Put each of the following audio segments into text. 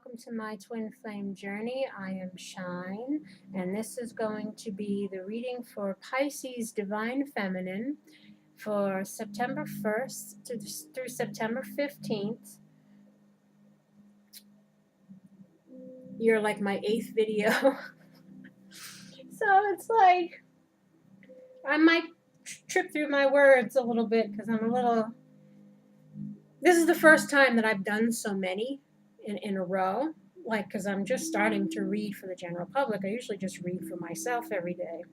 welcome to my twin flame journey. I am Shine, and this is going to be the reading for Pisces Divine Feminine for September 1st through September 15th. You're like my 8th video. So it's like I might trip through my words a little bit because this is the first time that I've done so many in a row, like, because I'm just starting to read for the general public. I usually just read for myself every day.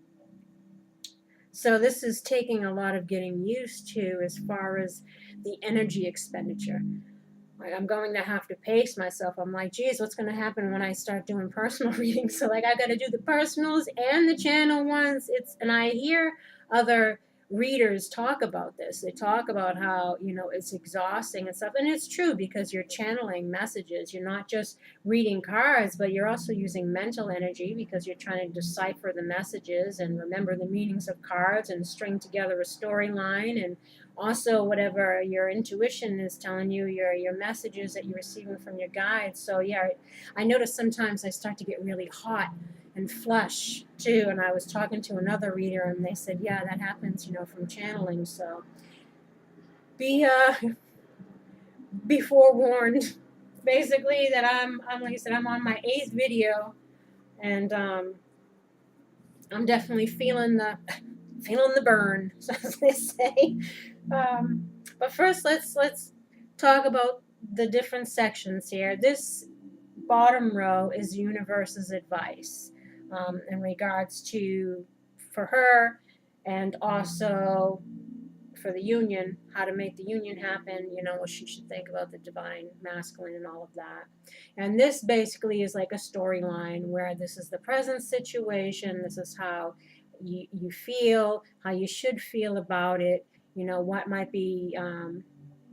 So this is taking a lot of getting used to as far as the energy expenditure. Like, I'm going to have to pace myself. I'm like, geez, what's going to happen when I start doing personal readings? So like, I got to do the personals and the channel ones. And I hear other readers talk about this. They talk about how, it's exhausting and stuff. And it's true, because you're channeling messages. You're not just reading cards, but you're also using mental energy, because you're trying to decipher the messages and remember the meanings of cards and string together a storyline, and also whatever your intuition is telling you, your messages that you're receiving from your guides. So yeah, I notice sometimes I start to get really hot and flush too. And I was talking to another reader, and they said, yeah, that happens, from channeling. So be forewarned, basically, that I'm like I said, I'm on my 8th video, and I'm definitely feeling the burn, as they say. But first, let's talk about the different sections here. This bottom row is universe's advice in regards to, for her, and also for the union, how to make the union happen, what she should think about the divine masculine and all of that. And this basically is like a storyline where this is the present situation, this is how you feel, how you should feel about it, what might be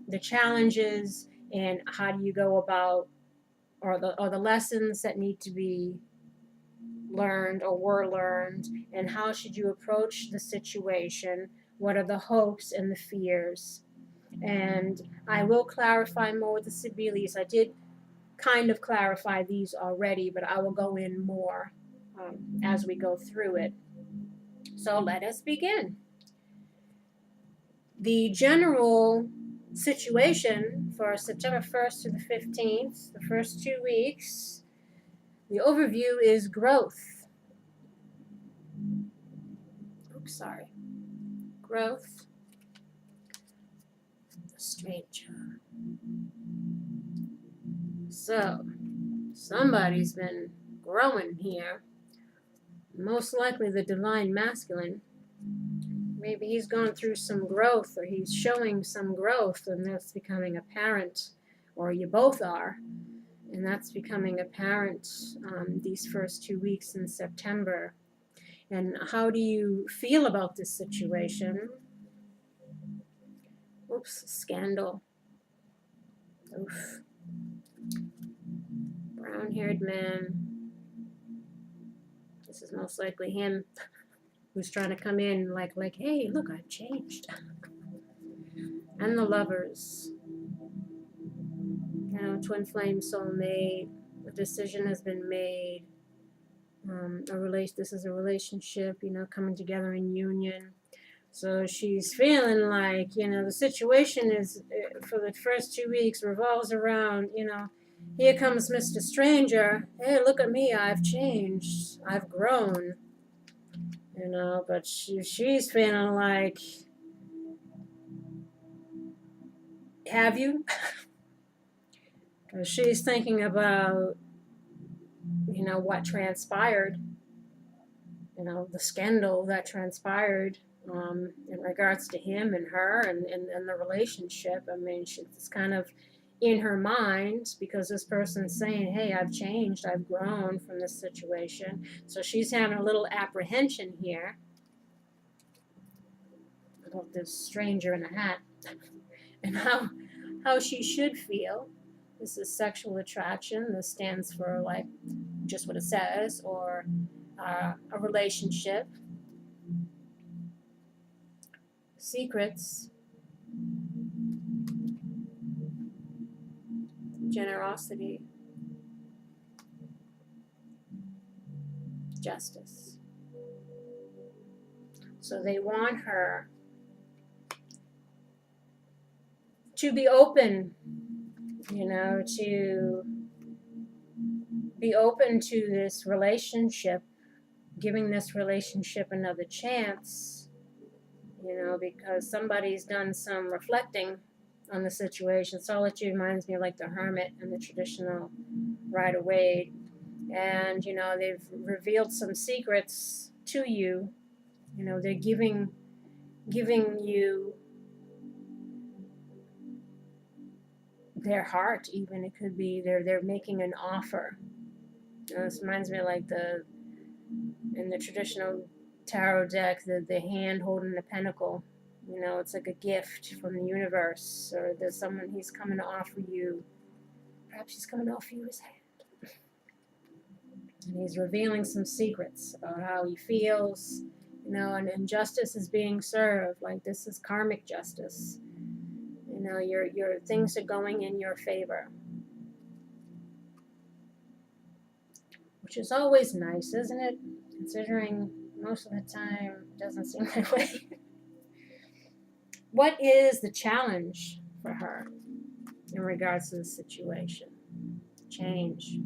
the challenges, and how do you go about, or the lessons that need to be learned or were learned, and how should you approach the situation, what are the hopes and the fears. And I will clarify more with the Sibilis. I did kind of clarify these already, but I will go in more as we go through it. So let us begin. The general situation for September 1st to the 15th, the first 2 weeks, the overview is growth. Growth. The stranger. So, somebody's been growing here. Most likely the divine masculine. Maybe he's gone through some growth, or he's showing some growth, and that's becoming apparent, or you both are, and that's becoming apparent these first 2 weeks in September. And how do you feel about this situation? Oops, scandal. Oof. Brown-haired man. This is most likely him, who's trying to come in like, hey, look, I've changed. And the Lovers. Twin flame, soulmate. A decision has been made. This is a relationship, coming together in union. So she's feeling like, the situation is, for the first 2 weeks, revolves around, here comes Mr. Stranger. Hey, look at me, I've changed. I've grown. But she's feeling like, have you? Because she's thinking about, what transpired, the scandal that transpired in regards to him and her and the relationship. I mean, it's kind of in her mind, because this person's saying, hey, I've changed, I've grown from this situation. So she's having a little apprehension here about this stranger in a hat and how she should feel. This is sexual attraction. This stands for, like, just what it says, or a relationship. Secrets. Generosity. justice. So they want her to be open, to be open to this relationship, giving this relationship another chance, because somebody's done some reflecting on the situation. Solitude reminds me of like the hermit in the traditional ﷺIJS. And, they've revealed some secrets to you. They're giving you their heart, even. It could be they're making an offer. This reminds me of like in the traditional tarot deck, the hand holding the pentacle. It's like a gift from the universe, or there's someone he's coming to offer you. Perhaps he's coming to offer you his hand. And he's revealing some secrets about how he feels, and justice is being served. Like, this is karmic justice. Your things are going in your favor. Which is always nice, isn't it? Considering most of the time it doesn't seem that way. What is the challenge for her in regards to the situation? Change.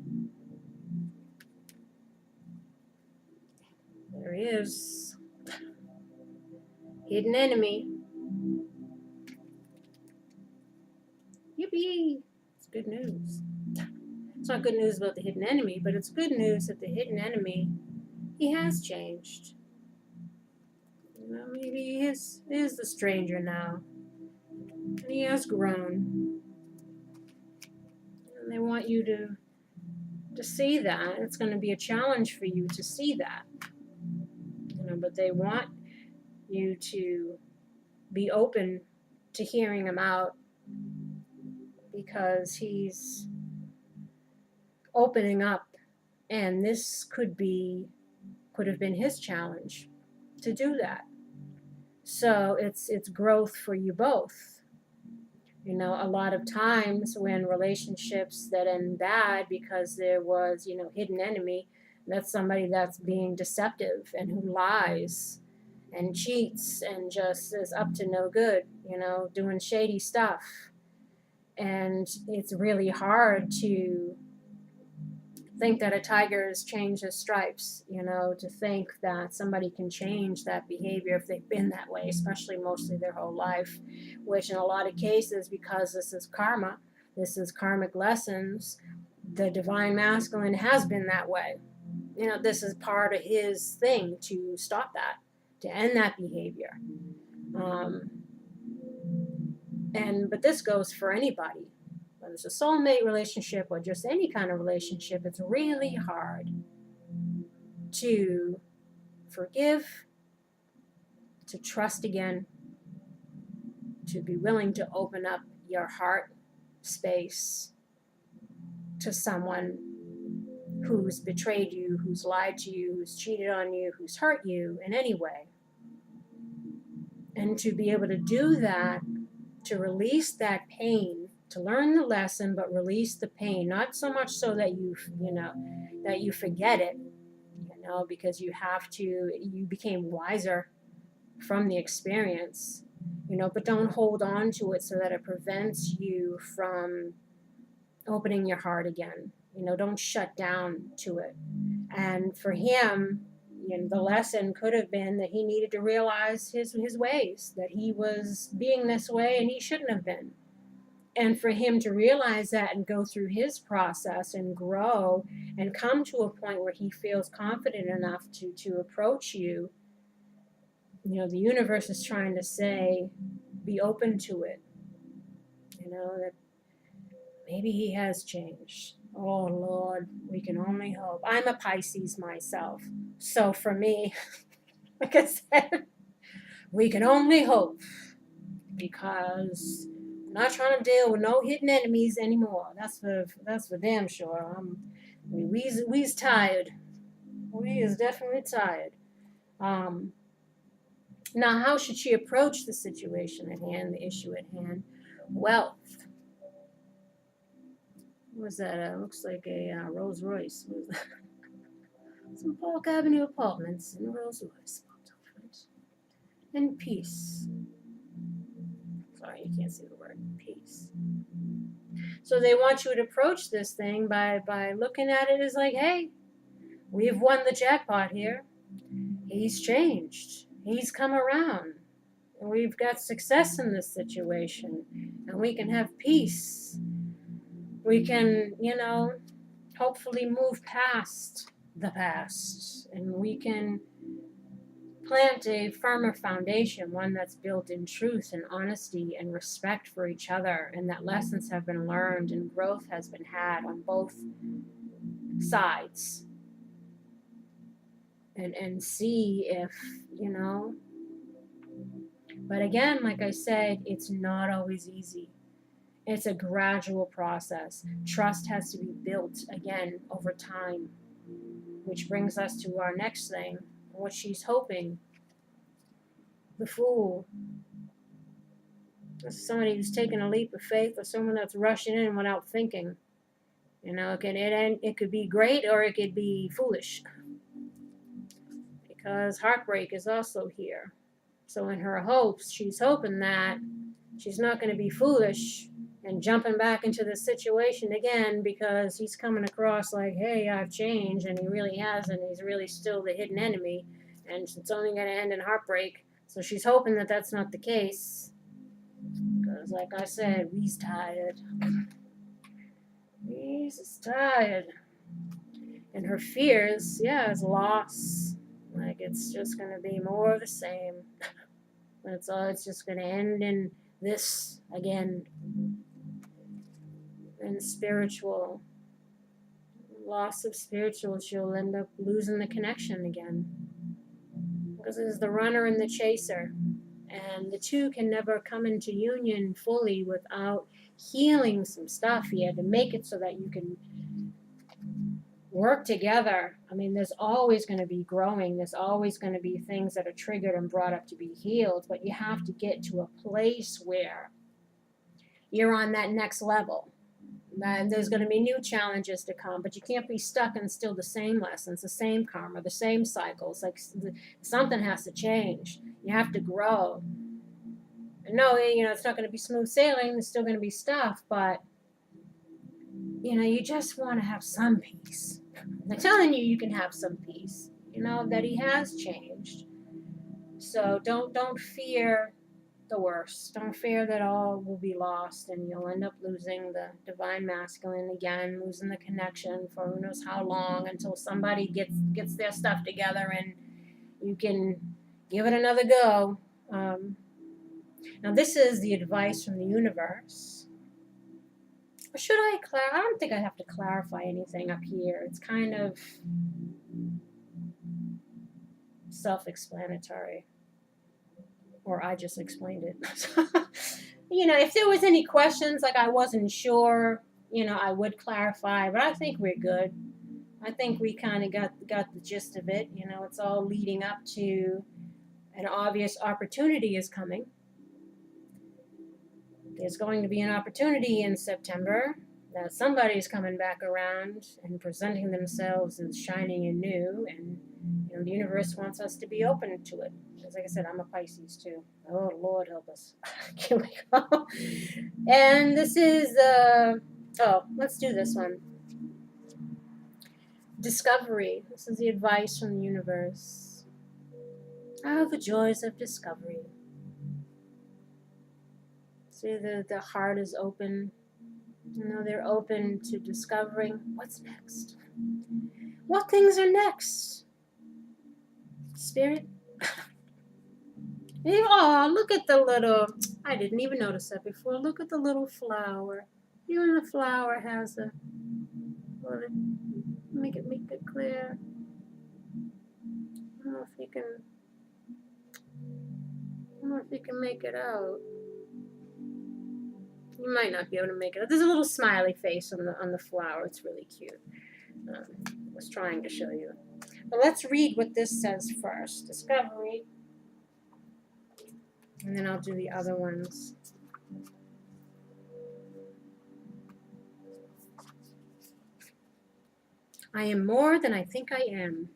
There he is. Hidden enemy. Yippee! It's good news. It's not good news about the hidden enemy, but it's good news that the hidden enemy, he has changed. Maybe he is the stranger now. And he has grown. And they want you to see that. It's going to be a challenge for you to see that. But they want you to be open to hearing him out, because he's opening up, and this could have been his challenge to do that. So it's growth for you both. A lot of times when relationships that end bad because there was, hidden enemy, that's somebody that's being deceptive and who lies and cheats and just is up to no good, doing shady stuff. And it's really hard to think that a tiger has changed his stripes, to think that somebody can change that behavior if they've been that way, especially mostly their whole life, which in a lot of cases, because this is karma, this is karmic lessons, the divine masculine has been that way. This is part of his thing to stop that, to end that behavior. But this goes for anybody. Whether it's a soulmate relationship or just any kind of relationship, it's really hard to forgive, to trust again, to be willing to open up your heart space to someone who's betrayed you, who's lied to you, who's cheated on you, who's hurt you in any way. And to be able to do that, to release that pain, to learn the lesson, but release the pain, not so much so that that you forget it, because you became wiser from the experience, but don't hold on to it so that it prevents you from opening your heart again. Don't shut down to it. And for him, the lesson could have been that he needed to realize his ways, that he was being this way and he shouldn't have been. And for him to realize that and go through his process and grow and come to a point where he feels confident enough to approach you, the universe is trying to say, be open to it. That maybe he has changed. Oh, Lord, we can only hope. I'm a Pisces myself. So for me, like I said, we can only hope, because I'm not trying to deal with no hidden enemies anymore. That's for damn sure. We's tired. We is definitely tired. Now, how should she approach the situation at hand, the issue at hand? Wealth. What was that? Looks like a Rolls Royce. What was that? Some Park Avenue apartments in Rolls Royce. And peace. Sorry, you can't see the word peace. So they want you to approach this thing by looking at it as like, hey, we've won the jackpot here. He's changed. He's come around. And we've got success in this situation. And we can have peace. We can, hopefully move past the past. And we can plant a firmer foundation, one that's built in truth and honesty and respect for each other, and that lessons have been learned and growth has been had on both sides. And see if, But again, like I said, it's not always easy. It's a gradual process. Trust has to be built, again, over time. Which brings us to our next thing, what she's hoping. The Fool. This is somebody who's taking a leap of faith, or someone that's rushing in without thinking. It could be great or it could be foolish. Because heartbreak is also here. So in her hopes, she's hoping that she's not going to be foolish and jumping back into the situation again, because he's coming across like, hey, I've changed, and he really hasn't. He's really still the hidden enemy, and it's only going to end in heartbreak. So she's hoping that that's not the case. Because, like I said, we's tired. We's is tired. And her fears, is loss. Like, it's just going to be more of the same. That's all. It's just going to end in this again. And spiritual. Loss of spiritual, she'll end up losing the connection again. Because there's the runner and the chaser. And the two can never come into union fully without healing some stuff here to make it so that you can work together. I mean, there's always going to be growing. There's always going to be things that are triggered and brought up to be healed. But you have to get to a place where you're on that next level. And there's going to be new challenges to come, but you can't be stuck in still the same lessons, the same karma, the same cycles. Like, something has to change. You have to grow. No, it's not going to be smooth sailing. There's still going to be stuff, but, you just want to have some peace. I'm telling you, you can have some peace, that he has changed. So don't fear the worst. Don't fear that all will be lost and you'll end up losing the divine masculine again, losing the connection for who knows how long, until somebody gets their stuff together and you can give it another go. Now this is the advice from the universe. Or should I I don't think I have to clarify anything up here. It's kind of self-explanatory. Or I just explained it. If there was any questions, like I wasn't sure, I would clarify. But I think we're good. I think we kind of got the gist of it. It's all leading up to an obvious opportunity is coming. There's going to be an opportunity in September that somebody's coming back around and presenting themselves as shining and new. And the universe wants us to be open to it. Like I said, I'm a Pisces too. Oh, Lord help us. Here we go. And this is, let's do this one. Discovery. This is the advice from the universe. Oh, the joys of discovery. See, the heart is open. They're open to discovering what's next. What things are next? Spirit? Oh, look at the little, I didn't even notice that before. Look at the little flower. Even the flower has a, make it clear. I don't know if you can make it out. You might not be able to make it out. There's a little smiley face on the flower. It's really cute. I was trying to show you. But let's read what this says first. Discovery. And then I'll do the other ones. I am more than I think I am.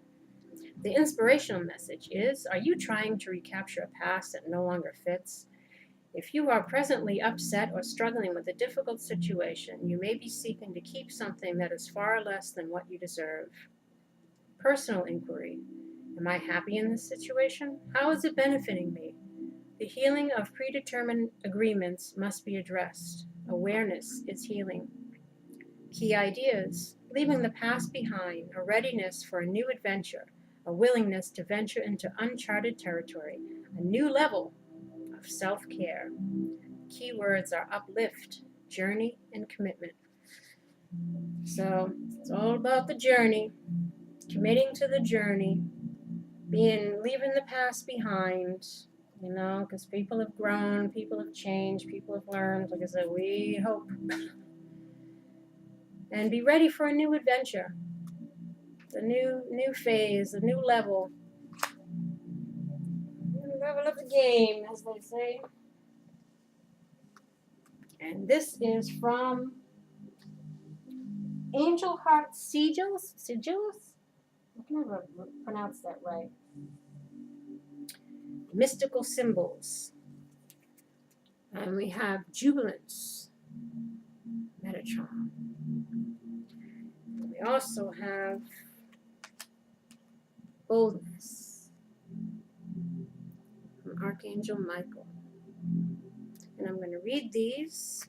The inspirational message is, are you trying to recapture a past that no longer fits? If you are presently upset or struggling with a difficult situation, you may be seeking to keep something that is far less than what you deserve. Personal inquiry. Am I happy in this situation? How is it benefiting me? The healing of predetermined agreements must be addressed. Awareness is healing. Key ideas. Leaving the past behind, a readiness for a new adventure, a willingness to venture into uncharted territory, a new level of self-care. Keywords are uplift, journey, and commitment. So it's all about the journey, committing to the journey, leaving the past behind, because people have grown, people have changed, people have learned. Like I said, we hope. And be ready for a new adventure, the new phase, the new level of the game, as they say. And this is from Angel Heart Sigils? Sigils? I can never pronounce that right. Mystical symbols. And we have Jubilance, Metatron. And we also have Boldness from Archangel Michael. And I'm going to read these.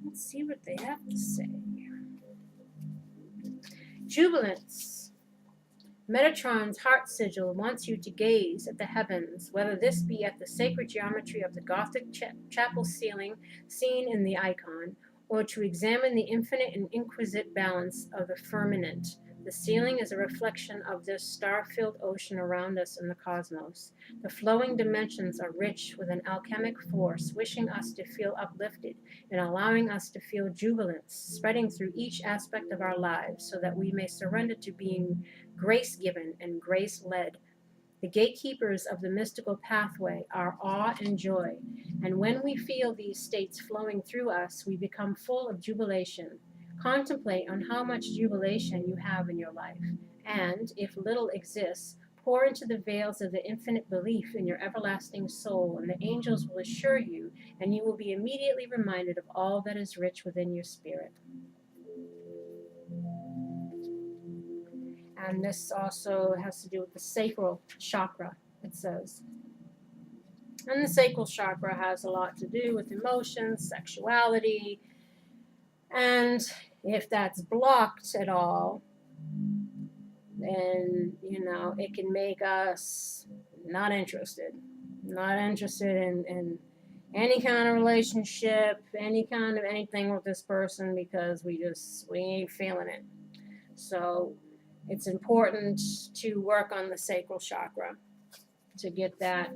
Let's see what they have to say. Jubilance. Metatron's heart sigil wants you to gaze at the heavens, whether this be at the sacred geometry of the Gothic chapel ceiling seen in the icon, or to examine the infinite and exquisite balance of the firmament. The ceiling is a reflection of this star-filled ocean around us in the cosmos. The flowing dimensions are rich with an alchemic force, wishing us to feel uplifted and allowing us to feel jubilance, spreading through each aspect of our lives so that we may surrender to being grace-given and grace-led. The gatekeepers of the mystical pathway are awe and joy, and when we feel these states flowing through us, we become full of jubilation. Contemplate on how much jubilation you have in your life, and, if little exists, pour into the veils of the infinite belief in your everlasting soul, and the angels will assure you, and you will be immediately reminded of all that is rich within your spirit. And this also has to do with the sacral chakra, it says. And the sacral chakra has a lot to do with emotions, sexuality, and if that's blocked at all, then, it can make us not interested in any kind of relationship, any kind of anything with this person, because we ain't feeling it. So it's important to work on the sacral chakra to get that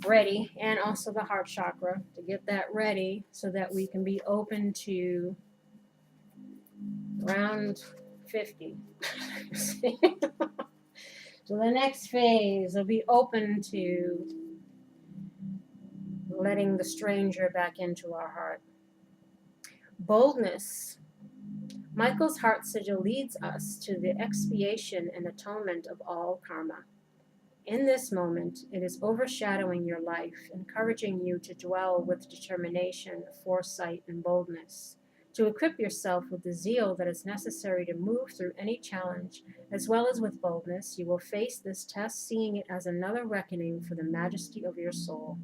ready, and also the heart chakra to get that ready so that we can be open to around 50. So the next phase will be open to letting the stranger back into our heart. Boldness. Michael's heart sigil leads us to the expiation and atonement of all karma. In this moment, it is overshadowing your life, encouraging you to dwell with determination, foresight, and boldness, to equip yourself with the zeal that is necessary to move through any challenge, as well as with boldness. You will face this test, seeing it as another reckoning for the majesty of your soul.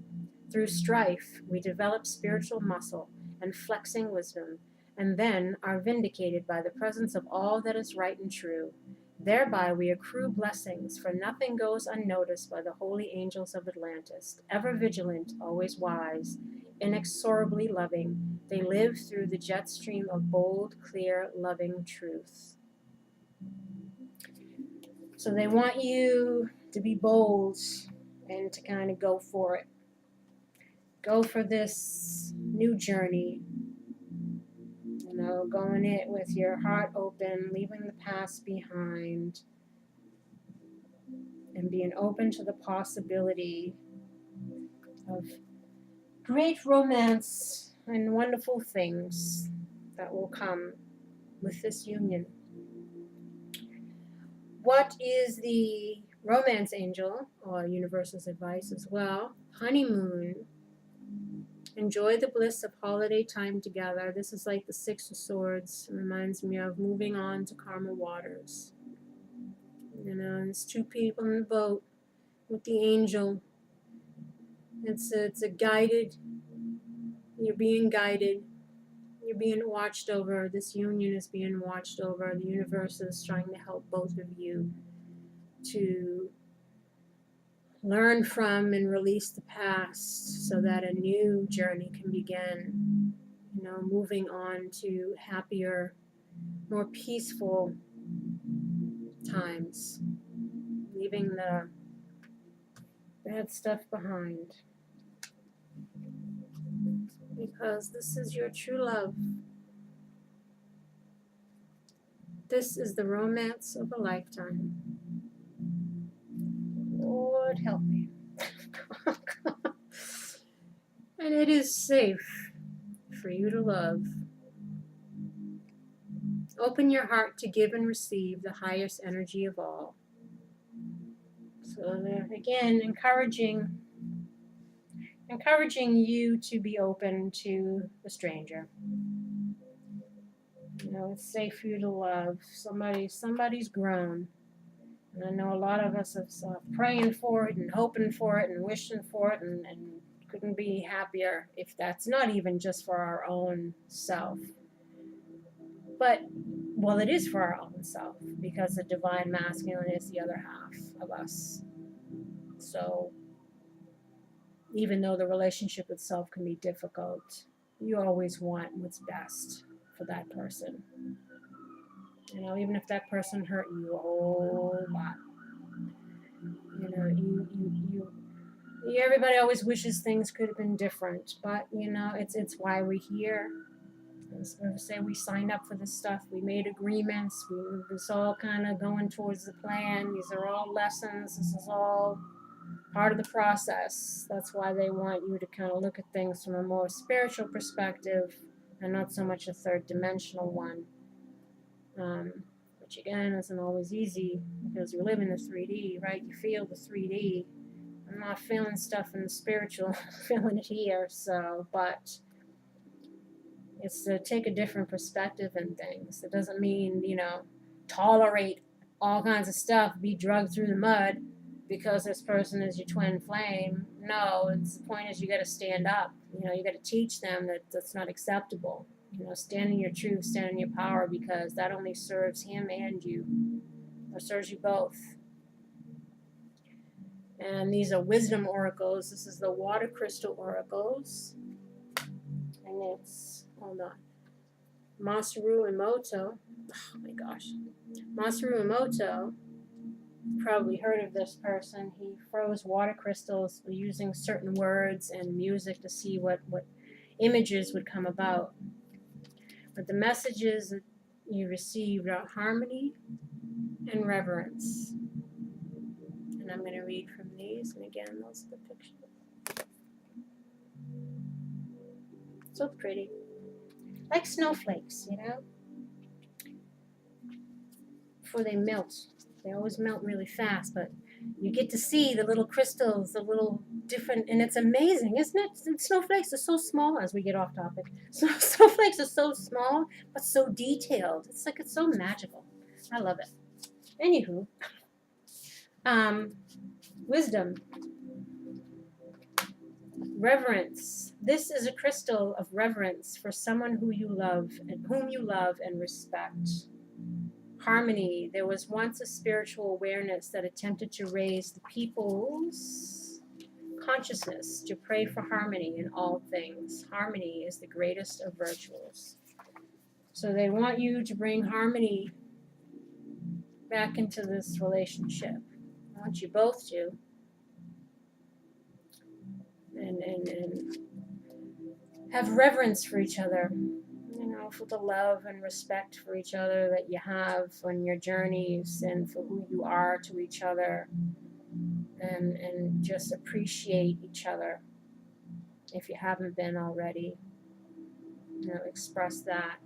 Through strife, we develop spiritual muscle and flexing wisdom, and then are vindicated by the presence of all that is right and true. Thereby we accrue blessings, for nothing goes unnoticed by the holy angels of Atlantis. Ever vigilant, always wise, inexorably loving, they live through the jet stream of bold, clear, loving truth. So they want you to be bold and to kind of go for it. Go for this new journey. Going it with your heart open, leaving the past behind, and being open to the possibility of great romance and wonderful things that will come with this union. What is the romance angel, or universal's advice as well? Honeymoon. Enjoy the bliss of holiday time together. This is like the Six of Swords. It reminds me of moving on to calmer waters. You know, and it's two people in the boat with the angel. It's a guided, you're being guided. You're being watched over. This union is being watched over. The universe is trying to help both of you to learn from and release the past so that a new journey can begin. You know, moving on to happier, more peaceful times. Leaving the bad stuff behind. Because this is your true love. This is the romance of a lifetime. Lord help me. And it is safe for you to love. Open your heart to give and receive the highest energy of all. So there, again, encouraging you to be open to the stranger. You know, it's safe for you to love. Somebody's grown. And I know a lot of us are praying for it and hoping for it and wishing for it and couldn't be happier if that's not even just for our own self. But, well, it is for our own self because the divine masculine is the other half of us. So even though the relationship itself can be difficult, you always want what's best for that person. You know, even if that person hurt you a whole lot. You know, everybody always wishes things could have been different, but you know, it's why we're here. As we say, we signed up for this stuff. We made agreements. It's all kind of going towards the plan. These are all lessons. This is all part of the process. That's why they want you to kind of look at things from a more spiritual perspective and not so much a third dimensional one. Which again isn't always easy because you live in the 3D, right? You feel the 3D. I'm not feeling stuff in the spiritual, I'm feeling it here. So, but it's to take a different perspective in things. It doesn't mean, you know, tolerate all kinds of stuff, be drugged through the mud because this person is your twin flame. No, the point is you got to stand up. You know, you got to teach them that that's not acceptable. You know, stand in your truth, stand in your power, because that only serves him and you, or serves you both. And these are wisdom oracles. This is the water crystal oracles. And it's, hold on, Masaru Emoto. Oh my gosh. Masaru Emoto, probably heard of this person. He froze water crystals using certain words and music to see what images would come about. But the messages that you received are harmony and reverence. And I'm going to read from these. And again, those are the pictures. So pretty. Like snowflakes, you know? Before they melt. They always melt really fast, but you get to see the little crystals, the little different, and it's amazing, isn't it? And snowflakes are so small, as we get off topic. So snowflakes are so small, but so detailed. It's like, it's so magical. I love it. Anywho, wisdom. Reverence. This is a crystal of reverence for someone whom you love and respect. Harmony. There was once a spiritual awareness that attempted to raise the people's consciousness to pray for harmony in all things. Harmony is the greatest of virtues. So they want you to bring harmony back into this relationship. I want you both to. And have reverence for each other. You know, for the love and respect for each other that you have on your journeys and for who you are to each other. And just appreciate each other if you haven't been already. You know, express that.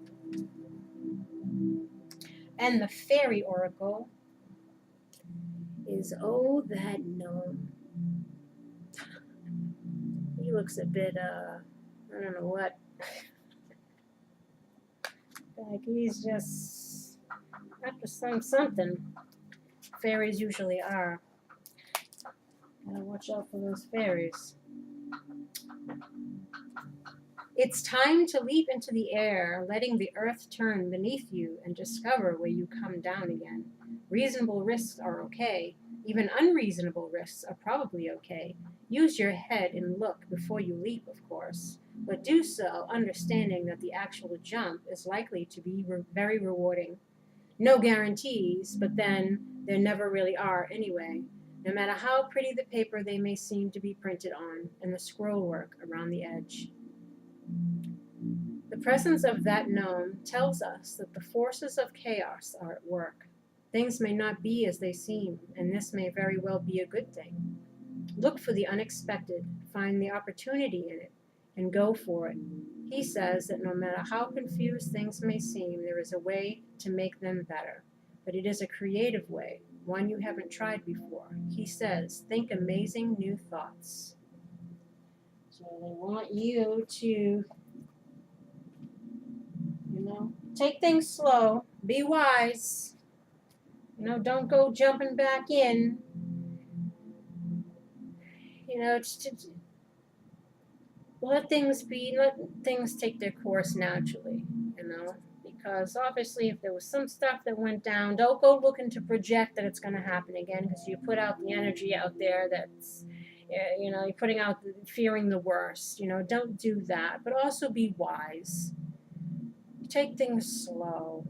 And the fairy oracle is, oh, that gnome. He looks a bit, I don't know what. Like he's just after something. Fairies usually are. Gotta watch out for those fairies. It's time to leap into the air, letting the earth turn beneath you and discover where you come down again. Reasonable risks are okay. Even unreasonable risks are probably okay. Use your head and look before you leap, of course, but do so understanding that the actual jump is likely to be very rewarding. No guarantees, but then there never really are anyway, no matter how pretty the paper they may seem to be printed on and the scroll work around the edge. The presence of that gnome tells us that the forces of chaos are at work. Things may not be as they seem, and this may very well be a good thing. Look for the unexpected, find the opportunity in it, and go for it. He says that no matter how confused things may seem, there is a way to make them better. But it is a creative way, one you haven't tried before. He says, think amazing new thoughts. So they want you to, take things slow, be wise. Don't go jumping back in. Let things be, let things take their course naturally, because obviously if there was some stuff that went down, don't go looking to project that it's going to happen again, because you put out the energy out there that's, you're putting out fearing the worst. Don't do that, but also be wise. Take things slow.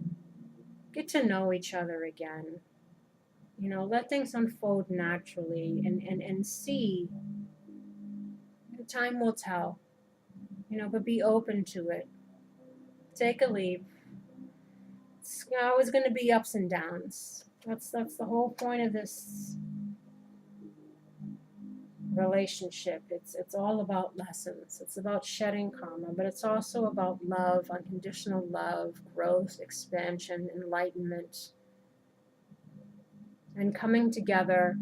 Get to know each other again. Let things unfold naturally and see. Time will tell. But be open to it. Take a leap. It's always going to be ups and downs. That's the whole point of this relationship. It's all about lessons. It's about shedding karma, but it's also about love, unconditional love, growth, expansion, enlightenment, and coming together,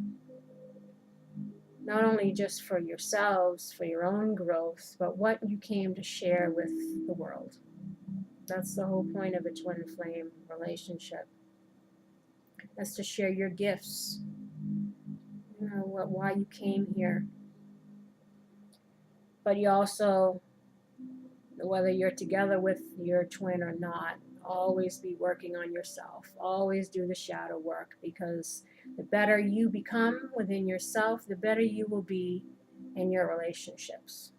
not only just for yourselves, for your own growth, but what you came to share with the world. That's the whole point of a twin flame relationship. That's to share your gifts, why you came here. But you also, whether you're together with your twin or not, always be working on yourself. Always do the shadow work, because the better you become within yourself, the better you will be in your relationships.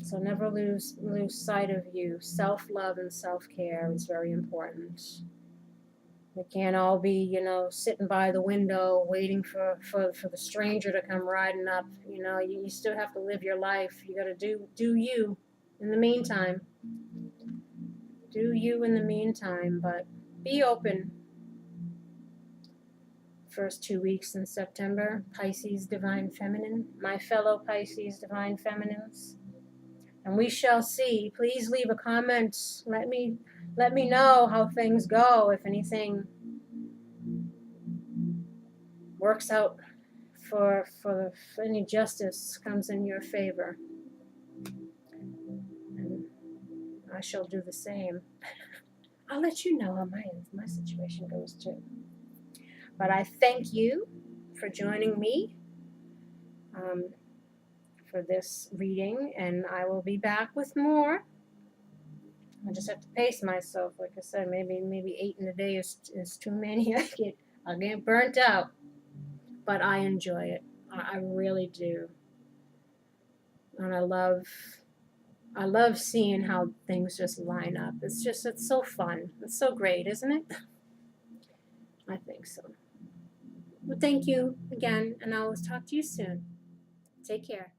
So never lose sight of you. Self-love and self-care is very important. We can't all be, sitting by the window waiting for the stranger to come riding up. You still have to live your life. You got to do you in the meantime. Do you in the meantime, but be open. First 2 weeks in September, Pisces Divine Feminine, my fellow Pisces Divine Feminines. And we shall see. Please leave a comment. Let me know how things go, if anything works out for any justice comes in your favor. And I shall do the same. I'll let you know how my situation goes too. But I thank you for joining me for this reading, and I will be back with more. I just have to pace myself. Like I said, maybe 8 in a day is too many. I get burnt out, but I enjoy it. I really do, and I love seeing how things just line up. It's so fun. It's so great, isn't it? I think so. Well, thank you again, and I will talk to you soon. Take care.